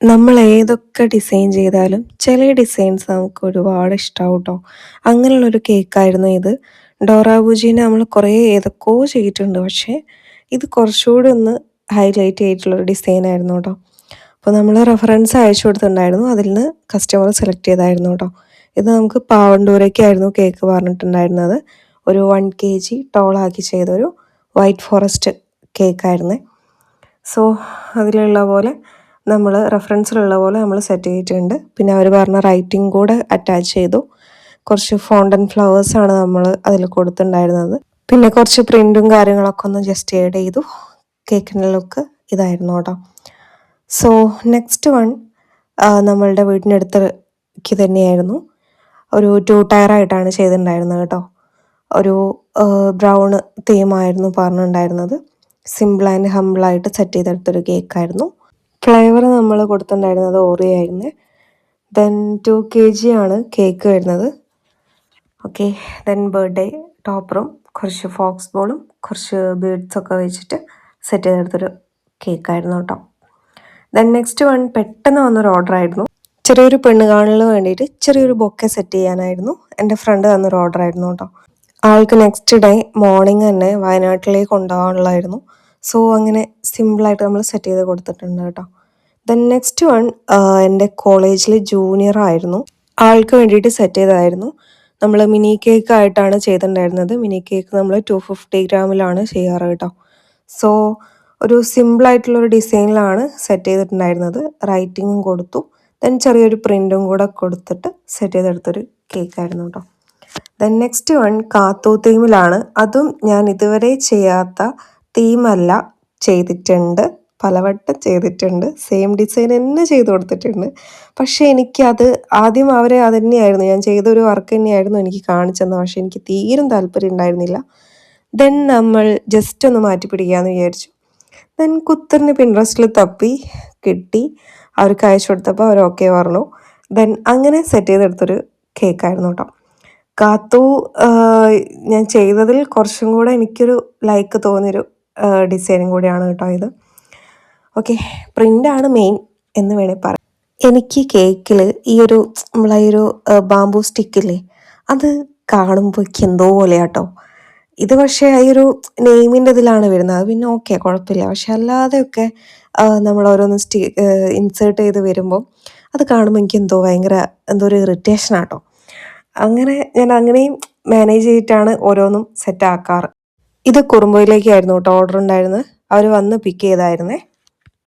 നമ്മൾ ഏതൊക്കെ ഡിസൈൻ ചെയ്താലും ചില ഡിസൈൻസ് നമുക്ക് ഒരുപാട് ഇഷ്ടമാവും കേട്ടോ. അങ്ങനെയുള്ളൊരു കേക്കായിരുന്നു ഇത്. ഡോറ ബുജീനെ നമ്മൾ കുറേ ഏതൊക്കെയോ ചെയ്തിട്ടുണ്ട്, പക്ഷേ ഇത് കുറച്ചുകൂടി ഒന്ന് ഹൈലൈറ്റ് ചെയ്തിട്ടുള്ളൊരു ഡിസൈനായിരുന്നു കേട്ടോ. അപ്പോൾ നമ്മൾ റെഫറൻസ് അയച്ചു കൊടുത്തിട്ടുണ്ടായിരുന്നു, അതിൽ നിന്ന് കസ്റ്റമർ സെലക്ട് ചെയ്തായിരുന്നു കേട്ടോ. ഇത് നമുക്ക് പാവണ്ടൂരയ്ക്കായിരുന്നു കേക്ക് പറഞ്ഞിട്ടുണ്ടായിരുന്നത്. ഒരു 1 kg ടോളാക്കി ചെയ്തൊരു വൈറ്റ് ഫോറസ്റ്റ് കേക്കായിരുന്നേ. സോ അതിലുള്ള പോലെ നമ്മൾ റെഫറൻസിലുള്ള പോലെ നമ്മൾ സെറ്റ് ചെയ്തിട്ടുണ്ട്. പിന്നെ അവർ പറഞ്ഞ റൈറ്റിംഗ് കൂടെ അറ്റാച്ച് ചെയ്തു. കുറച്ച് ഫോണ്ടൻ ഫ്ലവേഴ്സാണ് നമ്മൾ അതിൽ കൊടുത്തിട്ടുണ്ടായിരുന്നത്. പിന്നെ കുറച്ച് പ്രിൻറ്റും കാര്യങ്ങളൊക്കെ ഒന്ന് ജസ്റ്റ് ആഡ് ചെയ്തു. കേക്കിൻ്റെ ലുക്ക് ഇതായിരുന്നു കേട്ടോ. സോ നെക്സ്റ്റ് വൺ നമ്മളുടെ വീടിനടുത്തേക്ക് തന്നെയായിരുന്നു. ഒരു 2 ടയറായിട്ടാണ് ചെയ്തിട്ടുണ്ടായിരുന്നത് കേട്ടോ. ഒരു ബ്രൗൺ തീമായിരുന്നു പറഞ്ഞിട്ടുണ്ടായിരുന്നത്. സിമ്പിൾ ആൻഡ് ഹമ്പിളായിട്ട് സെറ്റ് ചെയ്തെടുത്തൊരു കേക്കായിരുന്നു. ഫ്ലേവർ നമ്മൾ കൊടുത്തിട്ടുണ്ടായിരുന്നത് ഓറിയോ ആയിരുന്നു. ദെൻ 2 kg ആണ് കേക്ക് വരുന്നത്. ഓക്കെ, ദെൻ ബർത്ത്ഡേ ടോപ്പറും കുറച്ച് ഫോക്സ് ബോളും കുറച്ച് ബീഡ്സൊക്കെ വെച്ചിട്ട് സെറ്റ് ചെയ്തെടുത്തൊരു കേക്കായിരുന്നു കേട്ടോ. ദെൻ നെക്സ്റ്റ് വൺ പെട്ടെന്ന് വന്നൊരു ഓർഡർ ആയിരുന്നു. ചെറിയൊരു പെണ്ണ് കാണലിന് വേണ്ടിയിട്ട് ചെറിയൊരു ബൊക്കെ സെറ്റ് ചെയ്യാനായിരുന്നു എൻ്റെ ഫ്രണ്ട് തന്നൊരു ഓർഡർ ആയിരുന്നു കേട്ടോ. ആൾക്ക് നെക്സ്റ്റ് ഡേ മോർണിംഗ് തന്നെ വയനാട്ടിലേക്ക് കൊണ്ടുപോകാനുള്ളതായിരുന്നു. സോ അങ്ങനെ സിമ്പിളായിട്ട് നമ്മൾ സെറ്റ് ചെയ്ത് കൊടുത്തിട്ടുണ്ട് കേട്ടോ. ദെൻ നെക്സ്റ്റ് വൺ എൻ്റെ കോളേജിൽ ജൂനിയർ ആയിരുന്നു, ആൾക്ക് വേണ്ടിയിട്ട് സെറ്റ് ചെയ്തതായിരുന്നു. നമ്മൾ മിനി കേക്ക് ആയിട്ടാണ് ചെയ്തിട്ടുണ്ടായിരുന്നത്. മിനി കേക്ക് നമ്മൾ 250 ഗ്രാമിലാണ് ചെയ്യാറ് കേട്ടോ. സോ ഒരു സിമ്പിളായിട്ടുള്ളൊരു ഡിസൈനിലാണ് സെറ്റ് ചെയ്തിട്ടുണ്ടായിരുന്നത്. റൈറ്റിങ്ങും കൊടുത്തു, ദെൻ ചെറിയൊരു പ്രിൻറ്റും കൂടെ കൊടുത്തിട്ട് സെറ്റ് ചെയ്തെടുത്തൊരു കേക്കായിരുന്നു കേട്ടോ. ദെൻ നെക്സ്റ്റ് വൺ കാത്തു തീമിലാണ്. അതും ഞാൻ ഇതുവരെ ചെയ്യാത്ത തീമല്ല, ചെയ്തിട്ടുണ്ട്, പലവട്ടം ചെയ്തിട്ടുണ്ട്. സെയിം ഡിസൈൻ തന്നെ ചെയ്ത് കൊടുത്തിട്ടുണ്ട്. പക്ഷേ എനിക്കത് ആദ്യം അവരെ അത് തന്നെയായിരുന്നു, ഞാൻ ചെയ്തൊരു വർക്ക് തന്നെയായിരുന്നു എനിക്ക് കാണിച്ചത്. പക്ഷേ എനിക്ക് തീരും താല്പര്യം ഉണ്ടായിരുന്നില്ല. ദെൻ നമ്മൾ ജസ്റ്റ് ഒന്ന് മാറ്റി പിടിക്കാമെന്ന് വിചാരിച്ചു. ദെൻ കുത്തറിന് പിൻട്രസ്റ്റിൽ തപ്പി കിട്ടി, അവർക്ക് അയച്ചു കൊടുത്തപ്പോൾ അവർ ഓക്കെ പറഞ്ഞു. ദെൻ അങ്ങനെ സെറ്റ് ചെയ്തെടുത്തൊരു കേക്കായിരുന്നു കേട്ടോ. കാത്തു ഞാൻ ചെയ്തതിൽ കുറച്ചും കൂടെ എനിക്കൊരു ലൈക്ക് തോന്നിയൊരു ഡിസൈനും കൂടിയാണ് കേട്ടോ ഇത്. ഓക്കെ, പ്രിൻ്റാണ് മെയിൻ എന്ന് വേണമെങ്കിൽ പറയാം. എനിക്ക് കേക്കിൽ ഈ ഒരു നമ്മളെ ഈ ഒരു ബാംബൂ സ്റ്റിക്കില്ലേ, അത് കാണുമ്പോൾ എന്തോ പോലെയാട്ടോ. ഇത് പക്ഷേ ഈ ഒരു നെയിമിൻ്റെ ഇതിലാണ് വരുന്നത്, അത് പിന്നെ ഓക്കെ കുഴപ്പമില്ല. പക്ഷെ അല്ലാതെയൊക്കെ നമ്മൾ ഓരോന്ന് ഇൻസേർട്ട് ചെയ്ത് വരുമ്പോൾ അത് കാണുമ്പോൾ എനിക്ക് എന്തോ ഒരു ഇറിറ്റേഷനാട്ടോ. അങ്ങനെ ഞാൻ അങ്ങനെയും മാനേജ് ചെയ്തിട്ടാണ് ഓരോന്നും സെറ്റ് ആക്കാറ്. ഇത് കുറുമ്പയിലേക്കായിരുന്നു കേട്ടോ ഓർഡർ ഉണ്ടായിരുന്നത്. അവർ വന്ന് പിക്ക് ചെയ്തായിരുന്നേ.